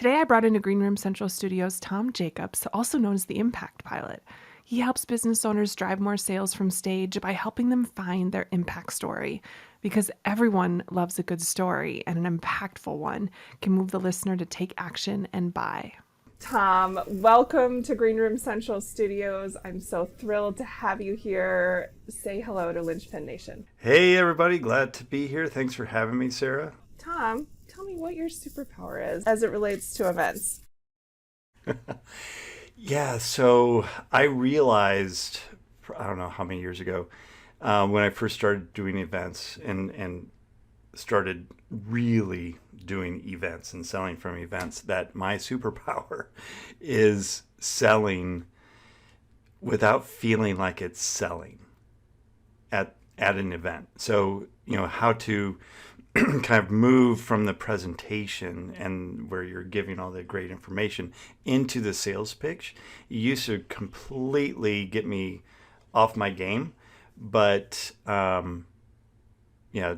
Today, I brought into Green Room Central Studios Tom Jacobs, also known as the Impact Pilot. He helps business owners drive more sales from stage by helping them find their impact story. Because everyone loves a good story, and an impactful one can move the listener to take action and buy. Tom, welcome to Green Room Central Studios. I'm so thrilled to have you here. Say hello to Linchpin Nation. Hey, everybody. Glad to be here. Thanks for having me, Sarah. Tom, tell me what your superpower is as it relates to events. Yeah, so I realized, I don't know how many years ago, when I first started doing events and started really doing events and selling from events, that my superpower is selling without feeling like it's selling at an event. So, how to kind of move from the presentation and where you're giving all the great information into the sales pitch. It used to completely get me off my game, but yeah,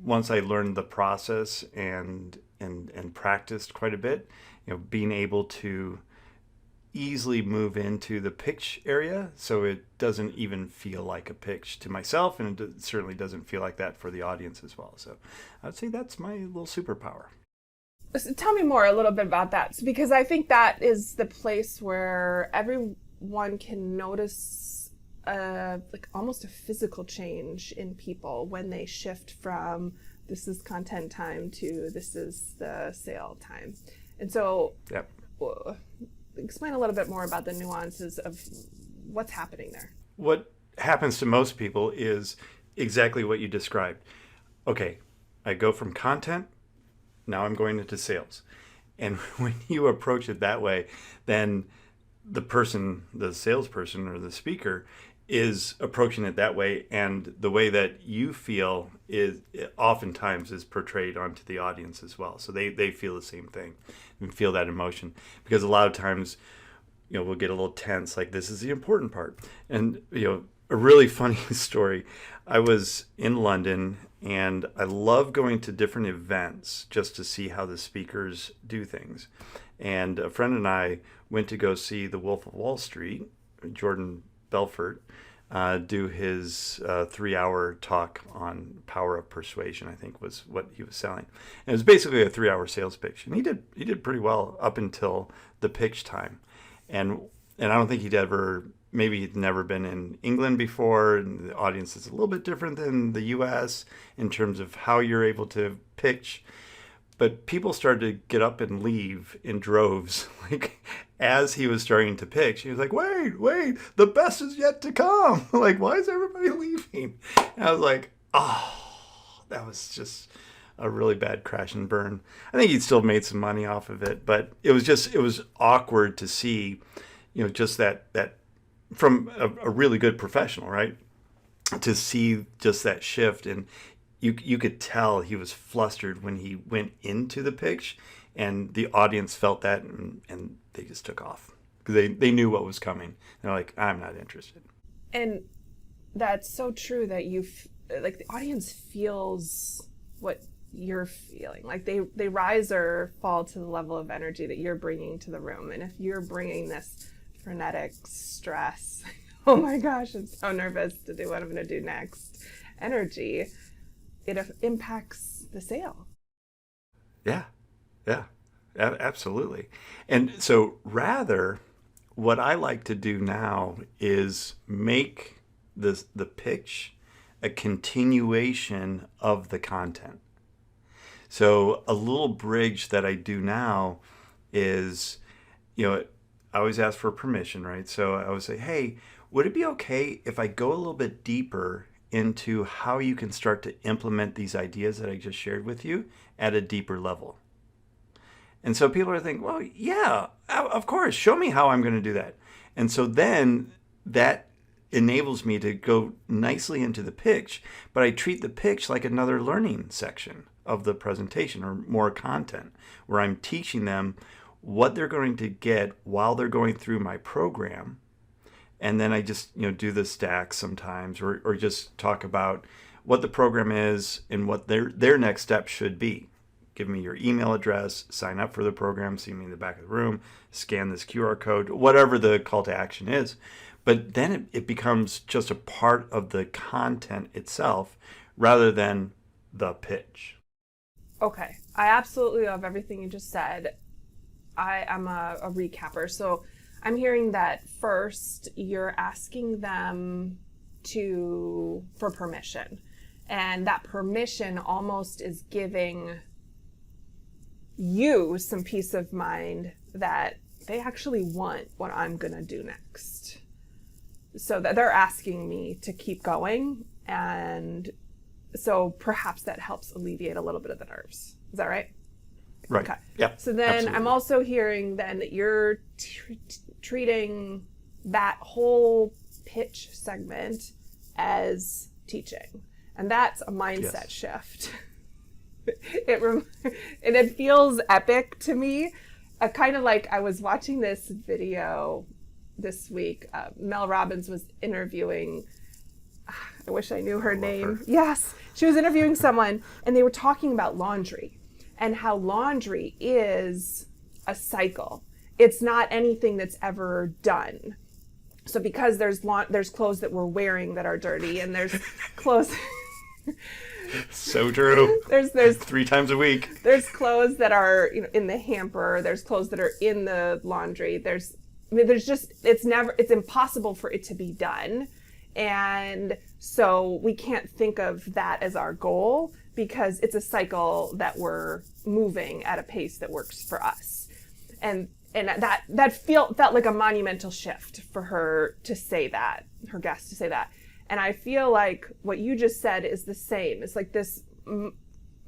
once I learned the process and practiced quite a bit, being able to easily move into the pitch area, so it doesn't even feel like a pitch to myself, and it certainly doesn't feel like that for the audience as well. So I'd say that's my little superpower. So tell me more a little bit about that, because I think that is the place where everyone can notice like almost a physical change in people when they shift from this is content time to this is the sale time. And so Yep. Explain a little bit more about the nuances of what's happening there. What happens to most people is exactly what you described. Okay, I go from content, now I'm going into sales. And when you approach it that way, then the salesperson or the speaker is approaching it that way, and the way that you feel is oftentimes is portrayed onto the audience as well. So they feel the same thing and feel that emotion, because a lot of times we'll get a little tense, like this is the important part. And a really funny story, I was in London and I love going to different events just to see how the speakers do things. And a friend and I went to go see The Wolf of Wall Street, Jordan Belfort, do his 3-hour talk on power of persuasion, I think was what he was selling. And it was basically a 3-hour sales pitch. And he did pretty well up until the pitch time. And I don't think maybe he'd never been in England before, and the audience is a little bit different than the US in terms of how you're able to pitch. But people started to get up and leave in droves. Like, as he was starting to pitch, he was like, wait, the best is yet to come. Like, why is everybody leaving? And I was like, oh, that was just a really bad crash and burn. I think he'd still made some money off of it, but it was awkward to see, just that from a really good professional, right? To see just that shift. And you could tell he was flustered when he went into the pitch, and the audience felt that, and they just took off because they knew what was coming. They're like, I'm not interested. And that's so true that like the audience feels what you're feeling. Like they rise or fall to the level of energy that you're bringing to the room. And if you're bringing this frenetic stress, oh my gosh, I'm so nervous to do what I'm going to do next energy, it impacts the sale. Yeah, absolutely. And so rather, what I like to do now is make the pitch a continuation of the content. So a little bridge that I do now is, I always ask for permission, right? So I would say, hey, would it be okay if I go a little bit deeper into how you can start to implement these ideas that I just shared with you at a deeper level? And so people are thinking, well, yeah, of course, show me how I'm going to do that. And so then that enables me to go nicely into the pitch, but I treat the pitch like another learning section of the presentation or more content, where I'm teaching them what they're going to get while they're going through my program. And then I just do the stacks sometimes, or just talk about what the program is and what their next step should be. give me your email address, sign up for the program, see me in the back of the room, scan this QR code, whatever the call to action is. But then it becomes just a part of the content itself rather than the pitch. Okay. I absolutely love everything you just said. I'm a recapper. So I'm hearing that first you're asking them for permission. And that permission almost is giving you some peace of mind that they actually want what I'm going to do next. So that they're asking me to keep going. And so perhaps that helps alleviate a little bit of the nerves. Is that right? Right. Okay. Yeah. So then absolutely. I'm also hearing then that you're treating that whole pitch segment as teaching. And that's a mindset shift. And it feels epic to me. Kind of like I was watching this video this week. Mel Robbins was interviewing, I wish I knew her name. Her. Yes. She was interviewing someone and they were talking about laundry and how laundry is a cycle. It's not anything that's ever done. So because there's clothes that we're wearing that are dirty and there's clothes... So true. There's 3 times a week. There's clothes that are in the hamper. There's clothes that are in the laundry. There's just it's impossible for it to be done, and so we can't think of that as our goal because it's a cycle that we're moving at a pace that works for us, and that felt like a monumental shift for her to say that, her guest to say that. And I feel like what you just said is the same. It's like this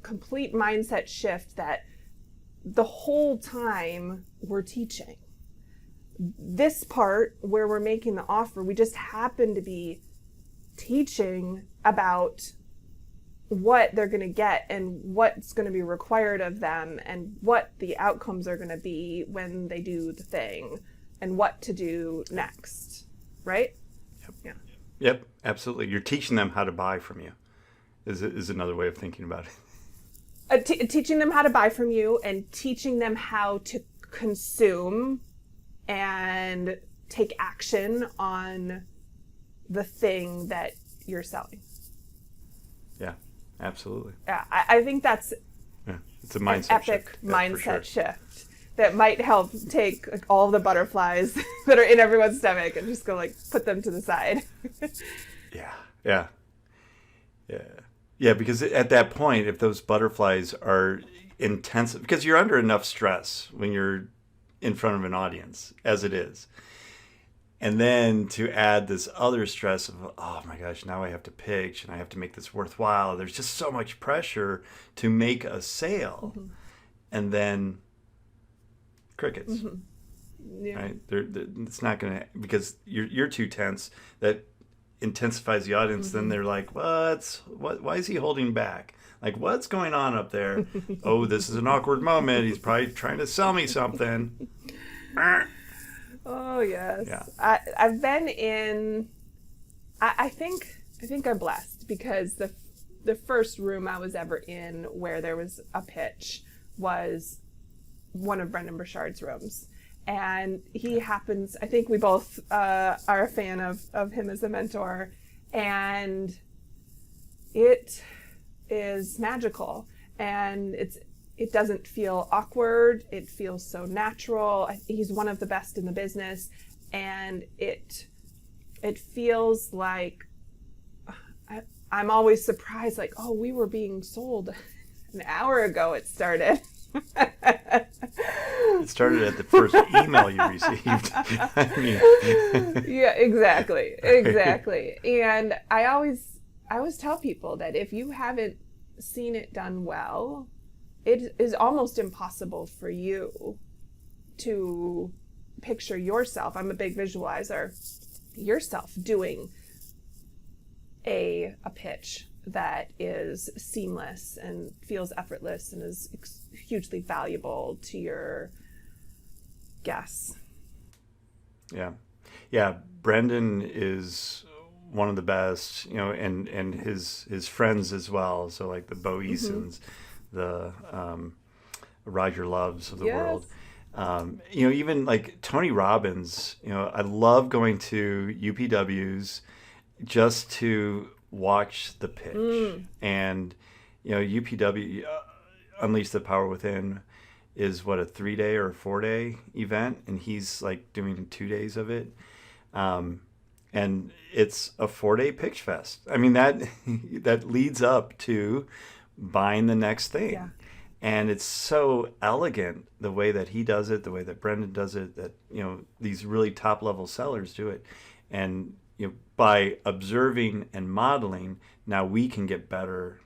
complete mindset shift that the whole time we're teaching. This part where we're making the offer, we just happen to be teaching about what they're going to get and what's going to be required of them and what the outcomes are going to be when they do the thing and what to do next. Right? Yep. Yeah. Yep, absolutely. You're teaching them how to buy from you is another way of thinking about it. Teaching them how to buy from you and teaching them how to consume and take action on the thing that you're selling. Yeah, absolutely. Yeah, I think that's it's a mindset an epic shift. mindset shift that might help take all the butterflies that are in everyone's stomach and just go put them to the side. Yeah, because at that point, if those butterflies are intense, because you're under enough stress when you're in front of an audience as it is. And then to add this other stress of, oh my gosh, now I have to pitch and I have to make this worthwhile. There's just so much pressure to make a sale. Mm-hmm. And then crickets. Mm-hmm. Yeah. Right? It's not going to, because you're too tense. That intensifies the audience. Mm-hmm. Then they're like, why is he holding back? Like, what's going on up there? Oh, this is an awkward moment. He's probably trying to sell me something. Oh, yes. Yeah. I've been in, I think I'm blessed because the first room I was ever in where there was a pitch was one of Brendan Burchard's rooms. And he happens, I think we both are a fan of him as a mentor. And it is magical. And it doesn't feel awkward. It feels so natural. He's one of the best in the business. And it feels like, I'm always surprised, like, oh, we were being sold an hour ago it started. It started at the first email you received. Yeah, exactly. And I always tell people that if you haven't seen it done well, it is almost impossible for you to picture yourself. I'm a big visualizer. Yourself doing a pitch that is seamless and feels effortless and is hugely valuable to your guests. Yeah. Brendan is one of the best, and his friends as well. So like the Bo Easons, the Roger Loves of the Yes. world. Even like Tony Robbins, I love going to UPWs just to watch the pitch. And, UPW, Unleash the Power Within, is what, a 3-day or a 4-day event. And he's like doing 2 days of it. And it's a 4-day pitch fest. I mean, that leads up to buying the next thing. Yeah. And it's so elegant the way that he does it, the way that Brendan does it, that, these really top level sellers do it. And, by observing and modeling, now we can get better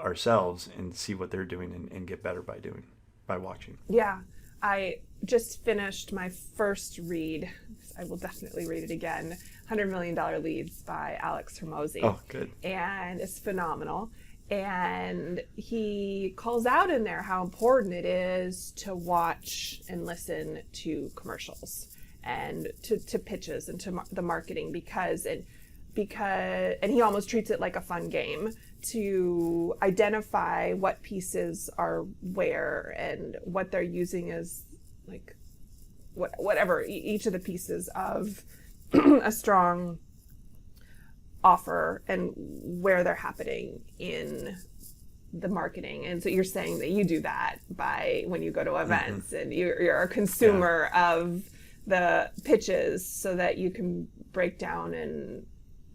ourselves and see what they're doing and get better by watching. Yeah. I just finished my first read. I will definitely read it again. $100 Million Leads by Alex Hormozi. Oh, good. And it's phenomenal. And he calls out in there how important it is to watch and listen to commercials and to pitches and to the marketing because he almost treats it like a fun game to identify what pieces are where and what they're using as like whatever each of the pieces of a strong offer and where they're happening in the marketing. And so you're saying that you do that by when you go to events and you're a consumer of the pitches so that you can break down and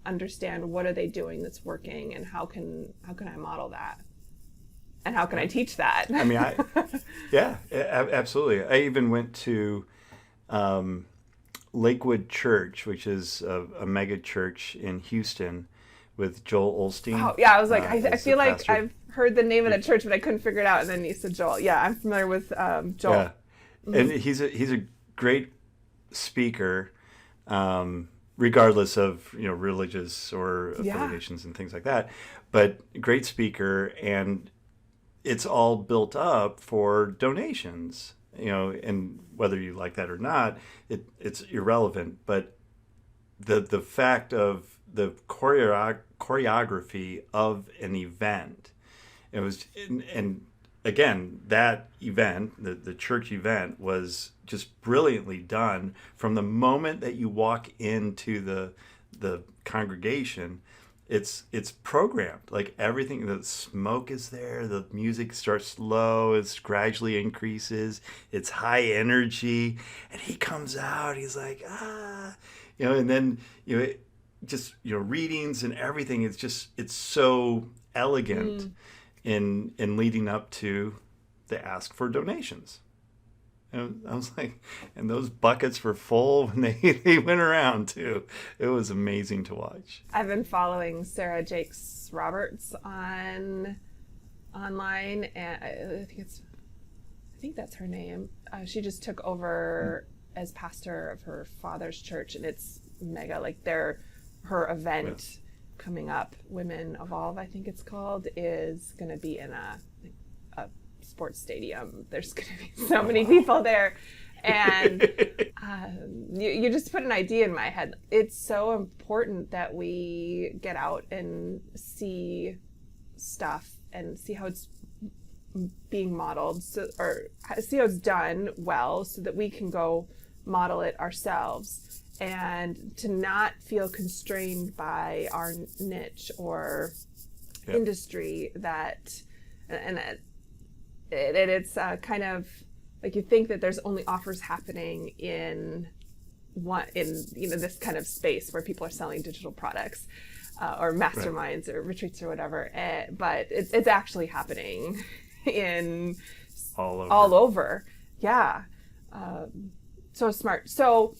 understand what are they doing that's working and how can I model that and how can I teach that. I mean, absolutely. I even went to Lakewood Church, which is a mega church in Houston, with Joel Osteen. Oh, yeah. I was like, I feel like pastor. I've heard the name of that church, but I couldn't figure it out. And then you said Joel. Yeah, I'm familiar with Joel. Yeah, and he's a great speaker, regardless of religious or affiliations and things like that. But great speaker, and it's all built up for donations. And whether you like that or not, it's irrelevant. But the fact of the choreography of an event, it was, and again, that event, the church event, was just brilliantly done from the moment that you walk into the congregation. It's programmed, like everything. The smoke is there, the music starts low, it gradually increases, it's high energy, and he comes out, he's like, and then just readings and everything. It's so elegant in leading up to the ask for donations. And I was like, and those buckets were full when they went around too. It was amazing to watch. I've been following Sarah Jakes Roberts online, and I think that's her name. She just took over as pastor of her father's church, and it's mega. Like her event coming up, Women Evolve, I think it's called, is going to be in a sports stadium. There's going to be so many people there, and you just put an idea in my head. It's so important that we get out and see stuff and see how it's being modeled, or see how it's done well, so that we can go model it ourselves, and to not feel constrained by our niche or industry it's kind of like you think that there's only offers happening in this kind of space where people are selling digital products or masterminds or retreats or whatever, but it's actually happening in all over. Yeah. So smart. So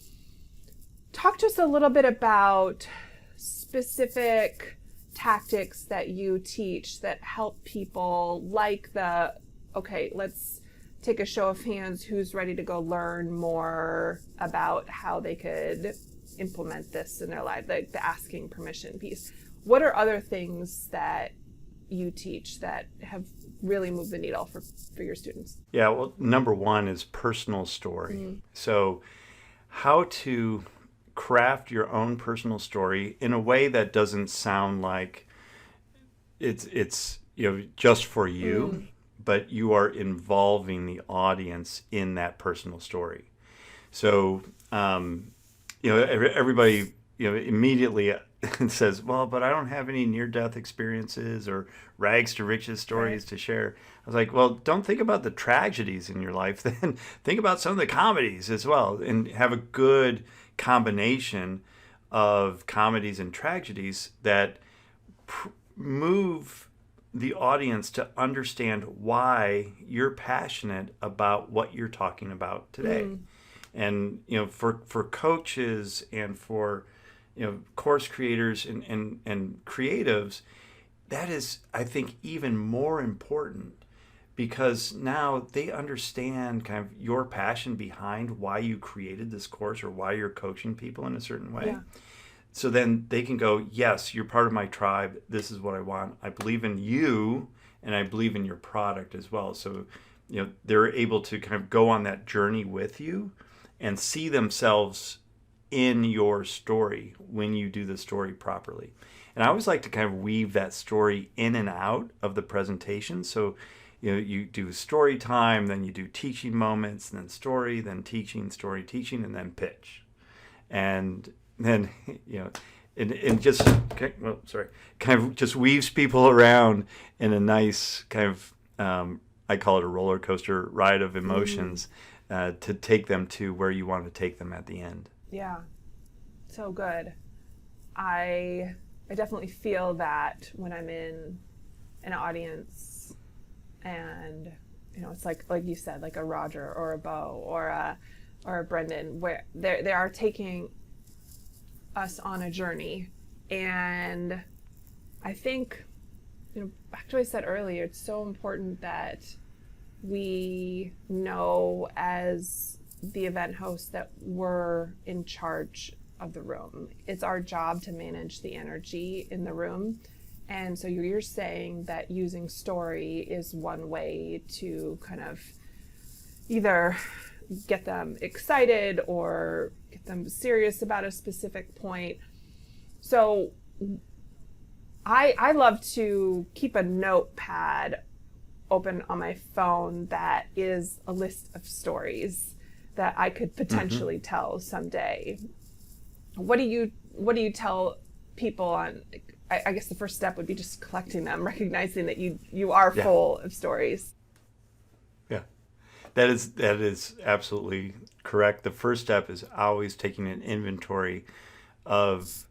talk to us a little bit about specific tactics that you teach that help people, like okay, let's take a show of hands who's ready to go learn more about how they could implement this in their life, like the asking permission piece. What are other things that you teach that have really moved the needle for your students? Yeah, well, number one is personal story. So how to craft your own personal story in a way that doesn't sound like it's just for you, but you are involving the audience in that personal story. So, everybody, immediately says, well, but I don't have any near-death experiences or rags to riches stories Right. to share. I was like, well, don't think about the tragedies in your life. Then think about some of the comedies as well, and have a good combination of comedies and tragedies that move the audience to understand why you're passionate about what you're talking about today. Mm. And for coaches and for course creators and creatives, that is, I think, even more important, because now they understand kind of your passion behind why you created this course or why you're coaching people in a certain way. Yeah. So then they can go, yes, you're part of my tribe. This is what I want. I believe in you, and I believe in your product as well. So, they're able to kind of go on that journey with you and see themselves in your story when you do the story properly. And I always like to kind of weave that story in and out of the presentation. So, you do story time, then you do teaching moments, then story, then teaching, story, teaching, and then pitch. And then, and just, kind of just weaves people around in a nice kind of, I call it a roller coaster ride of emotions, to take them to where you want to take them at the end. Yeah. So good. I definitely feel that when I'm in an audience, and it's like you said, like a Roger or a Bo or a Brendan, where they are taking us on a journey. And I think, back to what I said earlier, it's so important that we know, as the event host, that we're in charge of the room. It's our job to manage the energy in the room. And so you're saying that using story is one way to kind of either get them excited or get them serious about a specific point. So I love to keep a notepad open on my phone that is a list of stories that I could potentially tell someday. What do you tell people on? I guess the first step would be just collecting them, recognizing that you are full of stories. Yeah, that is absolutely correct. The first step is always taking an inventory of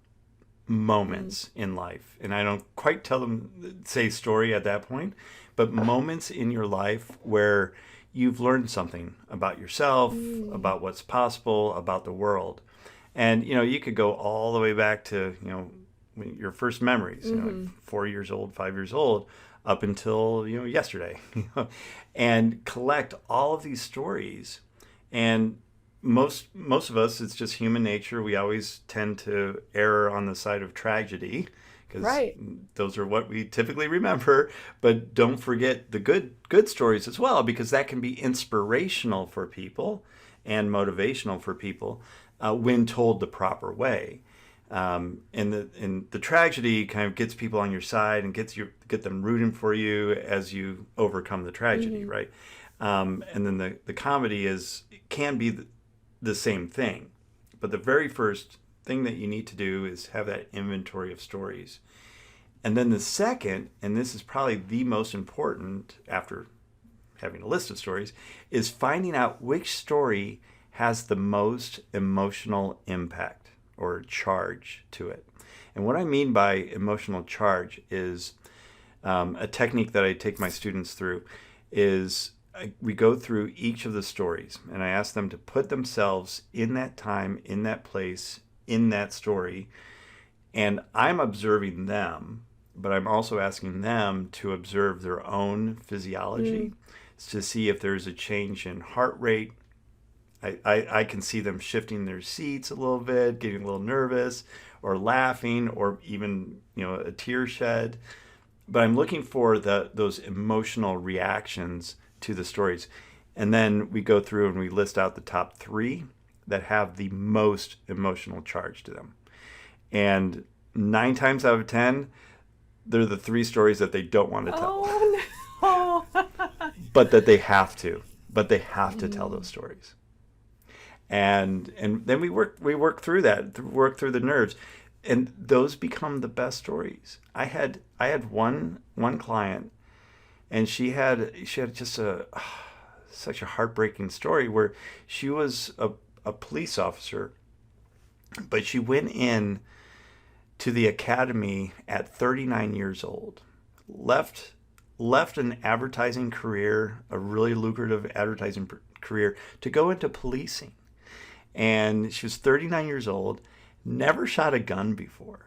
moments in life. And I don't quite tell them, say story at that point, but moments in your life where you've learned something about yourself, about what's possible, about the world. And, you could go all the way back to, your first memories, like 4 years old, 5 years old, up until, yesterday, and collect all of these stories. And most of us, it's just human nature. We always tend to err on the side of tragedy, because Right. those are what we typically remember. But don't forget the good stories as well, because that can be inspirational for people and motivational for people when told the proper way. And the tragedy kind of gets people on your side and get them rooting for you as you overcome the tragedy, right? And then the comedy can be the same thing, but the very first thing that you need to do is have that inventory of stories. And then the second, and this is probably the most important after having a list of stories, is finding out which story has the most emotional impact or charge to it. And what I mean by emotional charge is a technique that I take my students through is we go through each of the stories, and I ask them to put themselves in that time, in that place, in that story, and I'm observing them, but I'm also asking them to observe their own physiology to see if there's a change in heart rate. I can see them shifting their seats a little bit, getting a little nervous, or laughing, or even a tear shed. But I'm looking for those emotional reactions to the stories. And then we go through and we list out the top 3 that have the most emotional charge to them. And 9 times out of 10, they're the 3 stories that they don't want to tell. Oh no. but that they have to. But they have to tell those stories. And then we work through that, work through the nerves, and those become the best stories. I had one client, and she had just such a heartbreaking story where she was a police officer, but she went in to the academy at 39 years old, left an advertising career, a really lucrative advertising career, to go into policing. And she was 39 years old, never shot a gun before.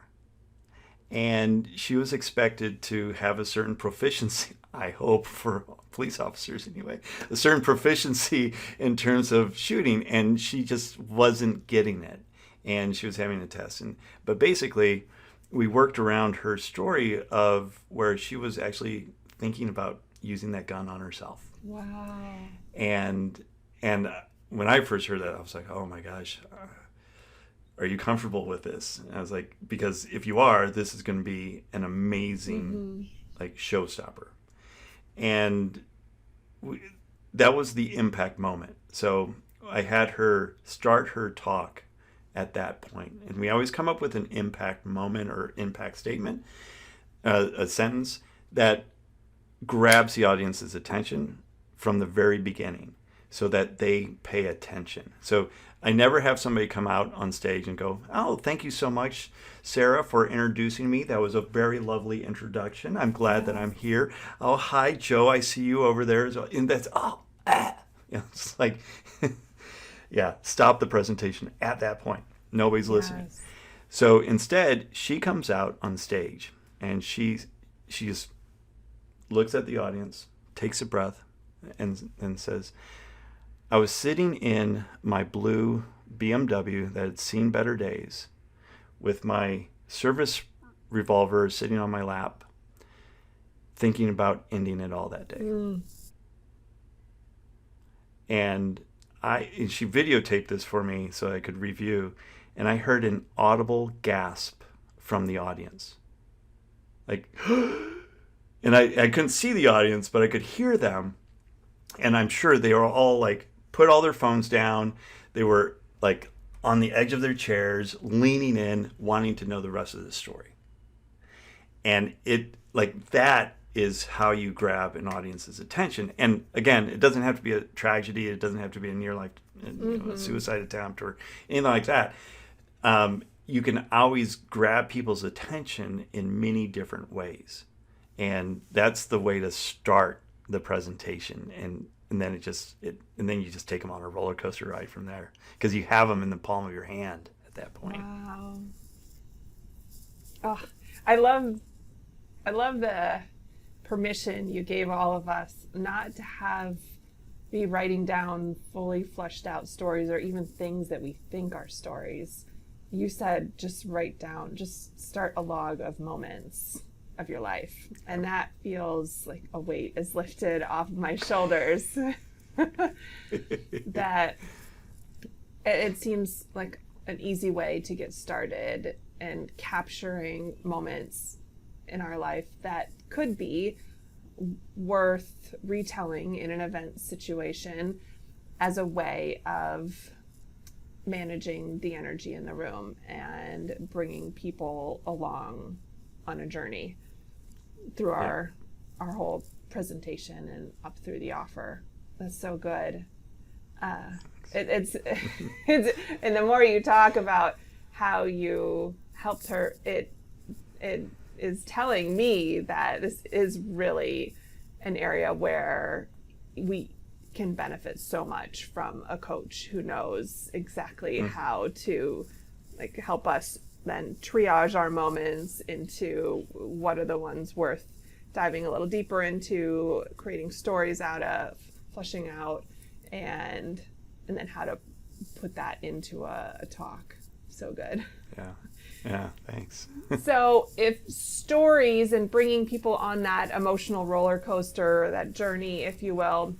And she was expected to have a certain proficiency, I hope, for police officers anyway, a certain proficiency in terms of shooting. And she just wasn't getting it. And she was having a test. But basically, we worked around her story of where she was actually thinking about using that gun on herself. Wow. And when I first heard that, I was like, oh my gosh, are you comfortable with this? And I was like, because if you are, this is going to be an amazing like showstopper. And that was the impact moment. So I had her start her talk at that point. And we always come up with an impact moment or impact statement, a sentence that grabs the audience's attention from the very beginning so that they pay attention. So I never have somebody come out on stage and go, oh, thank you so much, Sarah, for introducing me. That was a very lovely introduction. I'm glad that I'm here. Oh, hi, Joe. I see you over there. And that's, it's like, yeah, stop the presentation at that point. Nobody's listening. So instead, she comes out on stage and she just looks at the audience, takes a breath, and says, I was sitting in my blue BMW that had seen better days with my service revolver sitting on my lap, thinking about ending it all that day. And she videotaped this for me so I could review, and I heard an audible gasp from the audience. Like, and I couldn't see the audience, but I could hear them. And I'm sure they were all like, put all their phones down. They were like on the edge of their chairs, leaning in, wanting to know the rest of the story. And it, like, that is how you grab an audience's attention. And again, it doesn't have to be a tragedy. It doesn't have to be a near life a suicide attempt or anything like that. You can always grab people's attention in many different ways. And that's the way to start the presentation. And then and then you just take them on a roller coaster ride from there, because you have them in the palm of your hand at that point. Wow. Oh, I love the permission you gave all of us not to be writing down fully fleshed out stories or even things that we think are stories. You said just write down, just start a log of moments of your life, and that feels like a weight is lifted off of my shoulders. That it seems like an easy way to get started and capturing moments in our life that could be worth retelling in an event situation as a way of managing the energy in the room and bringing people along on a journey through our whole presentation and up through the offer. That's so good. It's and the more you talk about how you helped her, it is telling me that this is really an area where we can benefit so much from a coach who knows exactly how to like help us then triage our moments into what are the ones worth diving a little deeper into, creating stories out of, fleshing out, and then how to put that into a talk. So good. Yeah, thanks. So if stories and bringing people on that emotional roller coaster, that journey, if you will,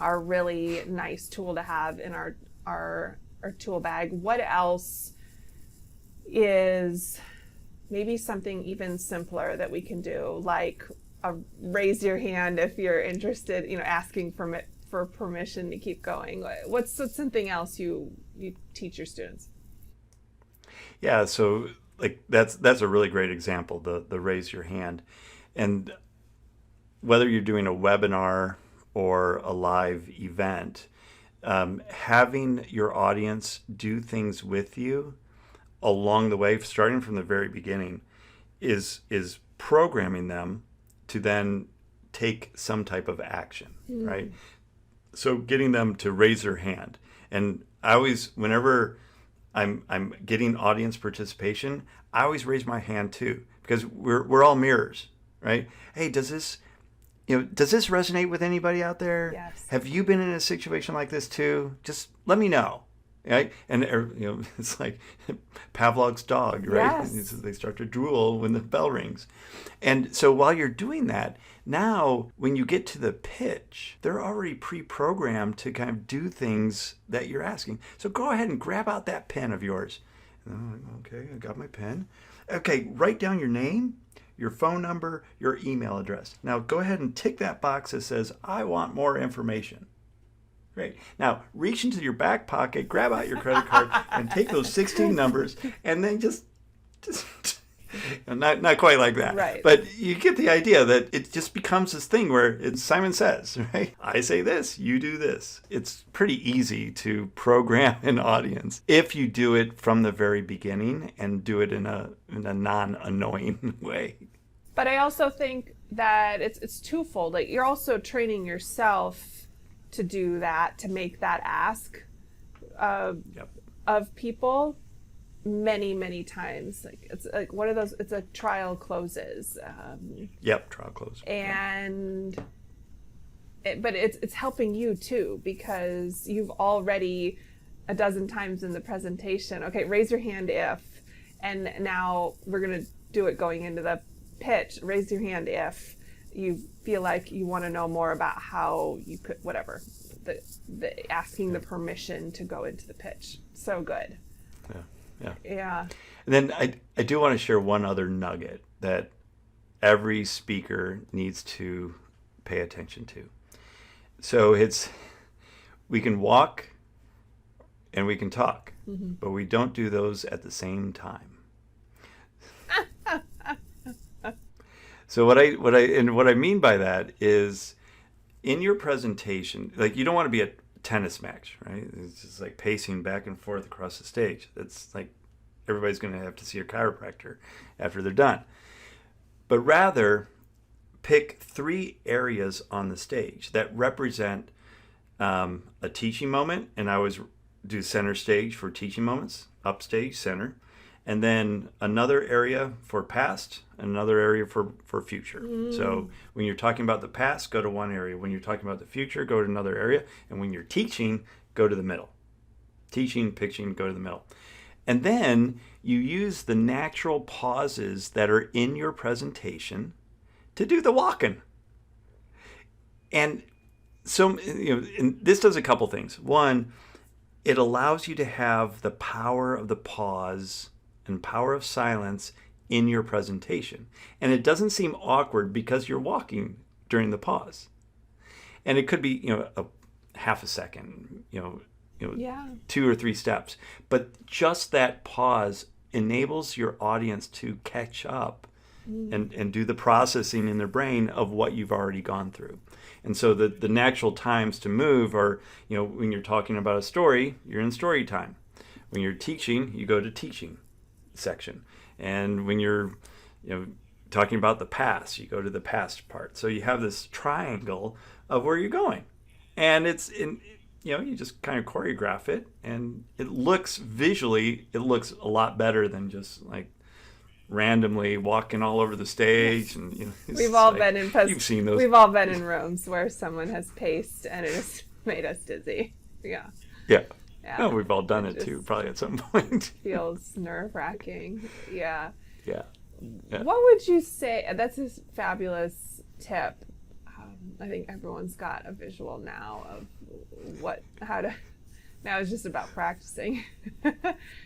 are really nice tool to have in our tool bag, what else is maybe something even simpler that we can do, like raise your hand if you're interested, asking for permission to keep going. What's something else you teach your students? Yeah, so like that's a really great example, the raise your hand. And whether you're doing a webinar or a live event, having your audience do things with you along the way, starting from the very beginning, is programming them to then take some type of action, right? So getting them to raise their hand. And I always, whenever I'm getting audience participation, I always raise my hand too, because we're all mirrors, right? Hey, does this resonate with anybody out there? Yes. Have you been in a situation like this too? Just let me know. Right? And it's like Pavlov's dog, right? Yes. They start to drool when the bell rings. And so while you're doing that, now when you get to the pitch, they're already pre-programmed to kind of do things that you're asking. So go ahead and grab out that pen of yours. Okay, I got my pen. Okay, write down your name, your phone number, your email address. Now go ahead and tick that box that says, I want more information. Great. Now reach into your back pocket, grab out your credit card, and take those 16 numbers, and then just not quite like that. Right. But you get the idea that it just becomes this thing where it's Simon Says, right? I say this, you do this. It's pretty easy to program an audience if you do it from the very beginning and do it in a non-annoying way. But I also think that it's twofold. Like, you're also training yourself to do that, to make that ask of people many times. Like, it's like one of those, it's a trial closes. Trial close. And but it's helping you too, because you've already a dozen times in the presentation, okay, raise your hand if, and now we're going to do it going into the pitch. Raise your hand if you feel like you want to know more about how you could, whatever, the asking the permission to go into the pitch. So good. Yeah. And then I do want to share one other nugget that every speaker needs to pay attention to. So we can walk and we can talk, but we don't do those at the same time. So what I mean by that is, in your presentation, like, you don't want to be a tennis match, right? It's just like pacing back and forth across the stage. That's like everybody's going to have to see a chiropractor after they're done. But rather, pick 3 areas on the stage that represent a teaching moment, and I always do center stage for teaching moments, upstage, center. And then another area for past, another area for future. So when you're talking about the past, go to one area. When you're talking about the future, go to another area. And when you're teaching, go to the middle. Teaching, pitching, go to the middle. And then you use the natural pauses that are in your presentation to do the walking. And so, and this does a couple things. One, it allows you to have the power of the pause and power of silence in your presentation. And it doesn't seem awkward because you're walking during the pause. And it could be, a half a second, 2 or 3 steps. But just that pause enables your audience to catch up and do the processing in their brain of what you've already gone through. And so the natural times to move are, when you're talking about a story, you're in story time. When you're teaching, you go to teaching section. And when you're talking about the past, you go to the past part. So you have this triangle of where you're going, and it's in you just kind of choreograph it, and it looks a lot better than just like randomly walking all over the stage. And we've all been in you've seen those. We've all been in rooms where someone has paced and it has made us dizzy. Yeah. No, we've all done it too, probably at some point. Feels nerve-wracking. Yeah. What would you say? That's a fabulous tip. I think everyone's got a visual now of now it's just about practicing.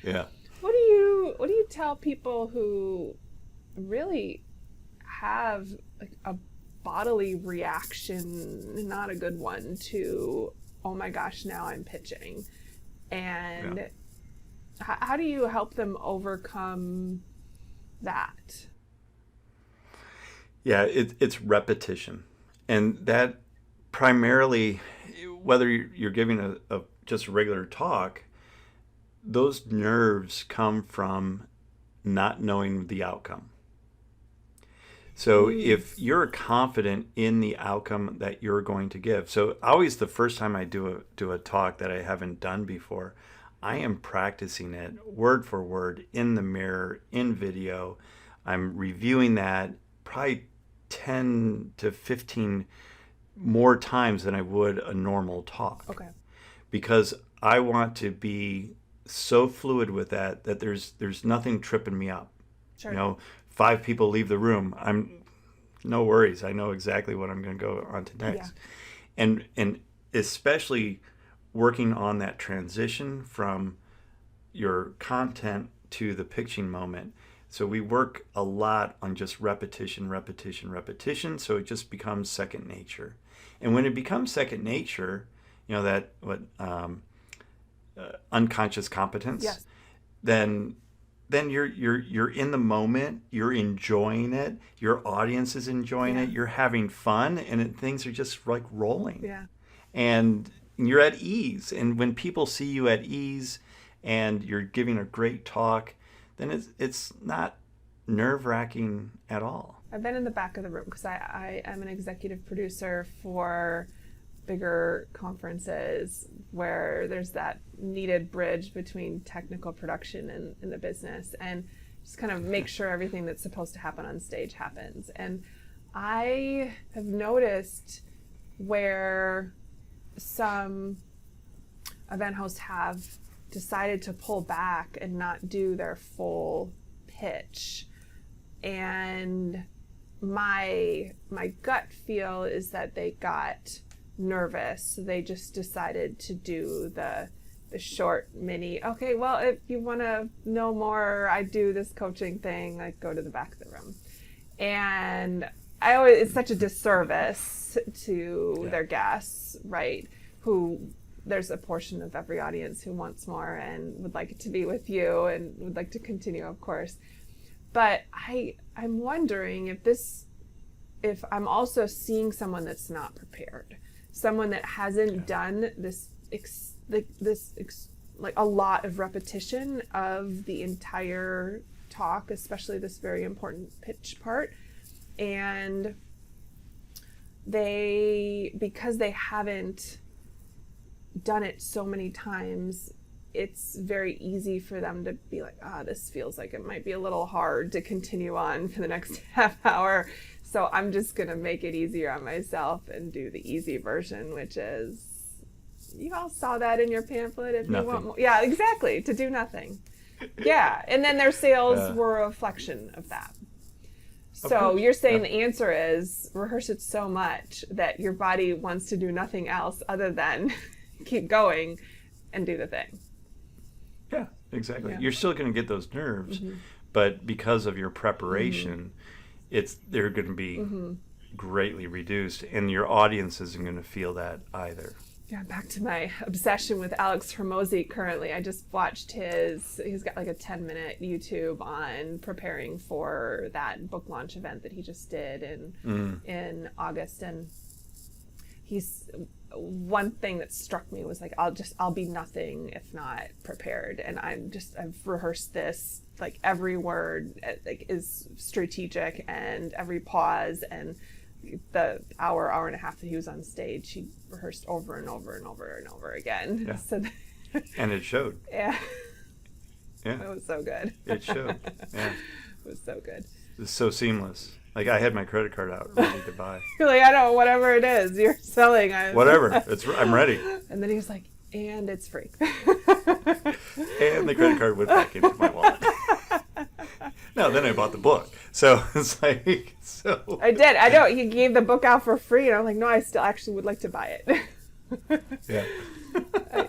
Yeah. What do you tell people who really have like bodily reaction, not a good one, to, oh my gosh, now I'm pitching. And Yeah. how do you help them overcome that? Yeah, it's repetition. And that primarily, whether you're giving a just a regular talk, those nerves come from not knowing the outcome. So if you're confident in the outcome that you're going to give, so always the first time I do a talk that I haven't done before, I am practicing it word for word in the mirror, in video. I'm reviewing that probably 10 to 15 more times than I would a normal talk. Okay. Because I want to be so fluid with that there's nothing tripping me up. Sure. You know, 5 people leave the room, I'm no worries. I know exactly what I'm going to go on to next. Yeah. And especially working on that transition from your content to the pitching moment. So we work a lot on just repetition, repetition, repetition. So it just becomes second nature. And when it becomes second nature, you know, that unconscious competence, Yes. then you're in the moment, you're enjoying it, your audience is enjoying it, you're having fun, and things are just like rolling. Yeah. And you're at ease. And when people see you at ease and you're giving a great talk, then it's not nerve-wracking at all. I've been in the back of the room because I am an executive producer for bigger conferences where there's that needed bridge between technical production and the business, and just kind of make sure everything that's supposed to happen on stage happens. And I have noticed where some event hosts have decided to pull back and not do their full pitch. And my gut feel is that they got nervous. So they just decided to do the short mini, okay, well, if you want to know more, I do this coaching thing, like go to the back of the room. And it's such a disservice to their guests, right? Who there's a portion of every audience who wants more and would like it to be with you and would like to continue, of course. But I'm wondering if I'm also seeing someone that's not prepared, someone that hasn't done this like a lot of repetition of the entire talk, especially this very important pitch part, and because they haven't done it so many times, it's very easy for them to be like, this feels like it might be a little hard to continue on for the next half hour. So I'm just going to make it easier on myself and do the easy version, which is, you all saw that in your pamphlet. If nothing. You want more. Yeah, exactly. To do nothing. Yeah. And then their sales were a reflection of that. So you're saying the answer is rehearse it so much that your body wants to do nothing else other than keep going and do the thing. Yeah, exactly. Yeah. You're still going to get those nerves, but because of your preparation, they're going to be greatly reduced, and your audience isn't going to feel that either. Yeah, back to my obsession with Alex Hormozi currently. I just watched he's got like a 10-minute YouTube on preparing for that book launch event that he just did in August. And one thing that struck me was like, I'll be nothing if not prepared. And I've rehearsed this, like every word like is strategic, and every pause, and the hour and a half that he was on stage, he rehearsed over and over and over and over again. Yeah. So And it showed. Yeah. Yeah. It was so good. It showed. Yeah. It was so good. It's so seamless. Like I had my credit card out ready to buy. You're like, I don't know, whatever it is you're selling. Whatever. I'm ready. And then he was like, and it's free. And the credit card went back into my wallet. No, then I bought the book. So it's like, I did. I know. He gave the book out for free, and I'm like, no, I still actually would like to buy it. Yeah.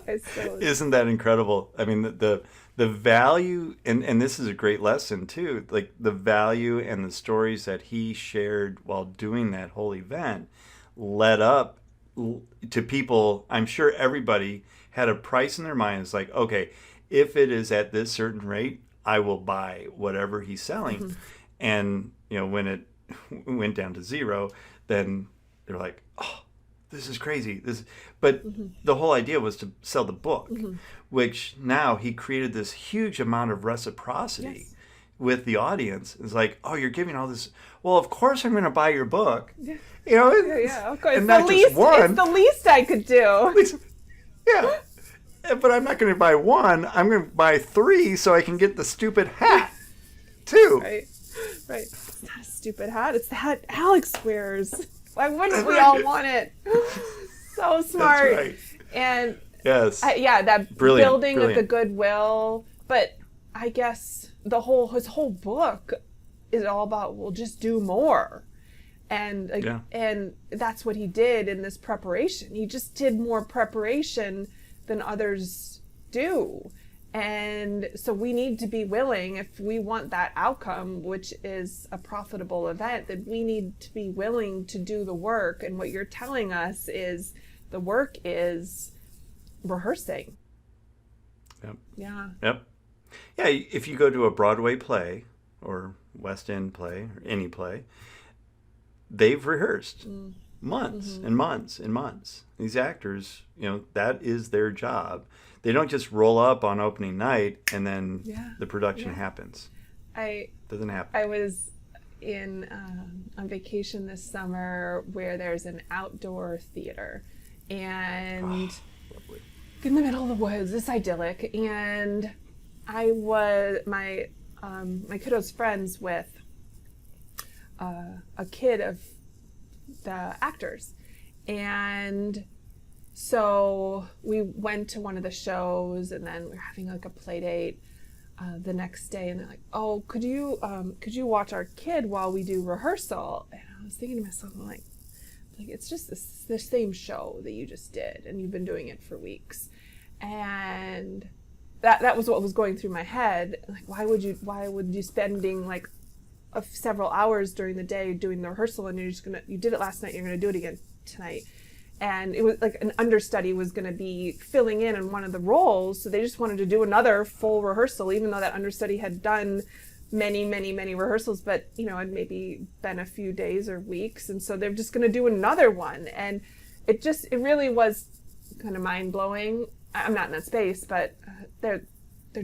I still... Isn't that incredible? I mean, the the value, and this is a great lesson too, like the value and the stories that he shared while doing that whole event led up to people. I'm sure everybody had a price in their mind. It's like, okay, if it is at this certain rate, I will buy whatever he's selling. Mm-hmm. And when it went down to zero, then they're like, oh, this is crazy. But Mm-hmm. the whole idea was to sell the book, Mm-hmm. which now he created this huge amount of reciprocity Yes. with the audience. It's like, oh, you're giving all this. Well, of course I'm going to buy your book. Yeah. Yeah, Of course. and not just It's one. the least I could do. Yeah. But I'm not going to buy one. I'm going to buy 3 so I can get the stupid hat, too. Right. It's not a stupid hat. It's the hat Alex wears. Why wouldn't we all want it? So smart. That's right. And Yes. that Brilliant, building of the brilliant. goodwill. But I guess his whole book is all about, well, just do more. And and that's what he did in this preparation. He just did more preparation than others do. And so we need to be willing, if we want that outcome, which is a profitable event, that we need to be willing to do the work. And what you're telling us is the work is rehearsing. Yep. Yeah. Yep. Yeah, if you go to a Broadway play or West End play or any play, they've rehearsed months and months and months. These actors, that is their job. They don't just roll up on opening night and then the production happens. Doesn't happen. I was on vacation this summer where there's an outdoor theater, and in the middle of the woods, it's idyllic. And I was my kiddo's friends with a kid of the actors, and so we went to one of the shows, and then we were having like a play date the next day, and they're like, "Oh, could you watch our kid while we do rehearsal?" And I was thinking to myself, I'm like it's just the same show that you just did, and you've been doing it for weeks, and that was what was going through my head. Like, why would you spending like several hours during the day doing the rehearsal, and you did it last night, you're gonna do it again tonight. And it was like an understudy was going to be filling in one of the roles. So they just wanted to do another full rehearsal, even though that understudy had done many, many, many rehearsals, but, had maybe been a few days or weeks. And so they're just going to do another one. And it really was kind of mind blowing. I'm not in that space, but they're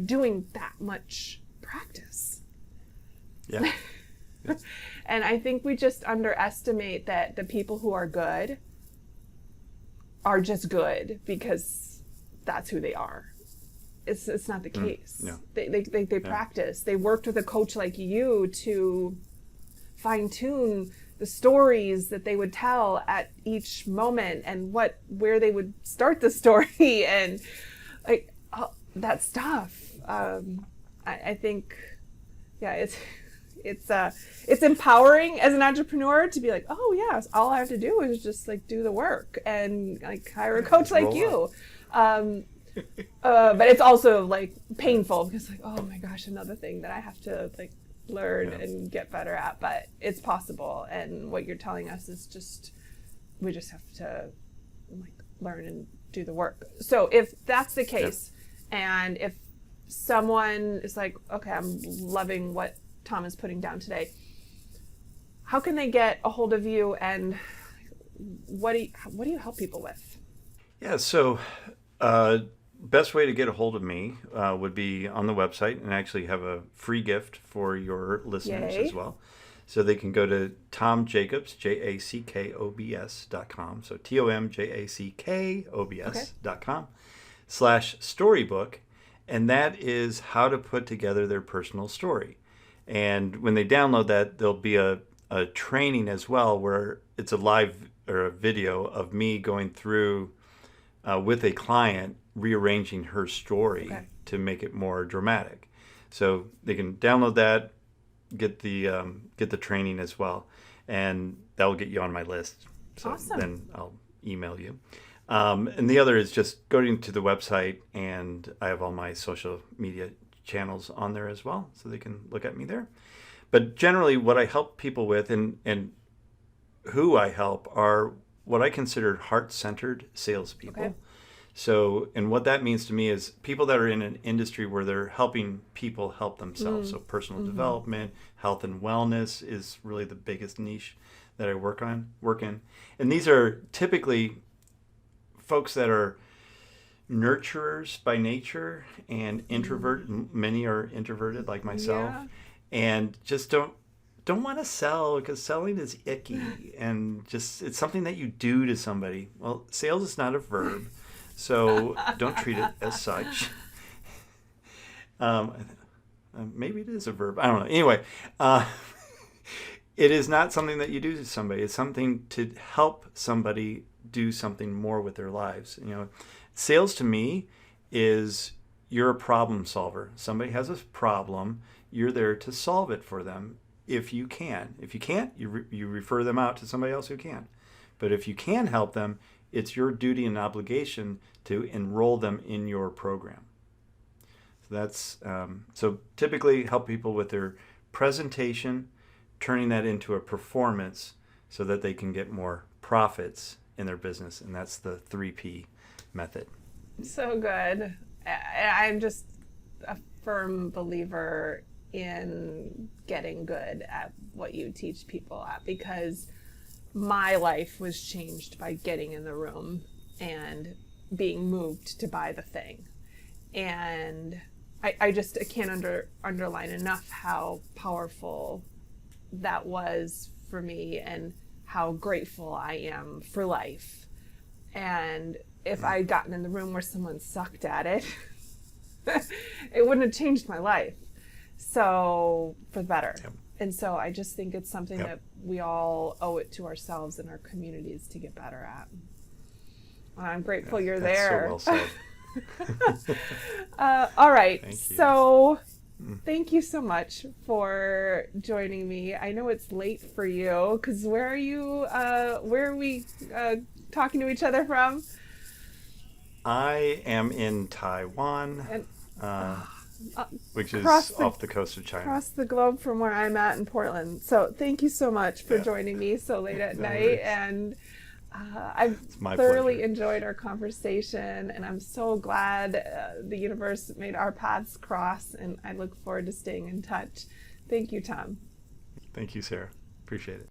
doing that much practice. Yeah. And I think we just underestimate that the people who are good are just good because that's who they are. It's not the case. No. They practice. They worked with a coach like you to fine tune the stories that they would tell at each moment, and where they would start the story, and like that stuff. I think, it's empowering as an entrepreneur to be like, oh yes, all I have to do is just like do the work and like hire a coach like you. But it's also like painful because like, oh my gosh, another thing that I have to like learn and get better at. But it's possible, and what you're telling us is we just have to like learn and do the work. So if that's the case, and if someone is like, okay, I'm loving what Tom is putting down today, how can they get a hold of you, and what do you help people with? Yeah, so best way to get a hold of me would be on the website, and actually have a free gift for your listeners as well. So they can go to Tom Jackobs, JACKOBS.com. So TOMJACKOBS.com /storybook. And that is how to put together their personal story. And when they download that, there'll be a training as well, where it's a live or a video of me going through with a client, rearranging her story to make it more dramatic. So they can download that, get the training as well, and that will get you on my list. So awesome. Then I'll email you. And the other is just going to the website, and I have all my social media channels on there as well, so they can look at me there. But generally, what I help people with, and who I help, are what I consider heart-centered salespeople. Okay. So, and what that means to me is people that are in an industry where they're helping people help themselves. So, personal development, health and wellness is really the biggest niche that I work in. And these are typically folks that are nurturers by nature and introvert. Many are introverted like myself, Yeah. and just don't want to sell because selling is icky, and just it's something that you do to somebody. Well, sales is not a verb, so don't treat it as such. Um, Maybe it is a verb. I don't know. Anyway, it is not something that you do to somebody. It's something to help somebody do something more with their lives. Sales to me is you're a problem solver. Somebody has a problem. You're there to solve it for them if you can. If you can't, you refer them out to somebody else who can. But if you can help them, it's your duty and obligation to enroll them in your program. So that's so typically help people with their presentation, turning that into a performance so that they can get more profits in their business, and that's the 3P method. So good. I'm just a firm believer in getting good at what you teach people at, because my life was changed by getting in the room and being moved to buy the thing. And I can't underline enough how powerful that was for me and how grateful I am for life. And if I'd gotten in the room where someone sucked at it, it wouldn't have changed my life. So, for the better. Yep. And so I just think it's something Yep. that we all owe it to ourselves and our communities to get better at. And I'm grateful you're That's there. so well said. All right. Thank you. So thank you so much for joining me. I know it's late for you, because where are we talking to each other from? I am in Taiwan, And which is across off the coast of China. across the globe from where I'm at in Portland. So thank you so much for Yeah. joining me so late at No night. worries. And I've my thoroughly pleasure. enjoyed our conversation, and I'm so glad the universe made our paths cross, and I look forward to staying in touch. Thank you, Tom. Thank you, Sarah. Appreciate it.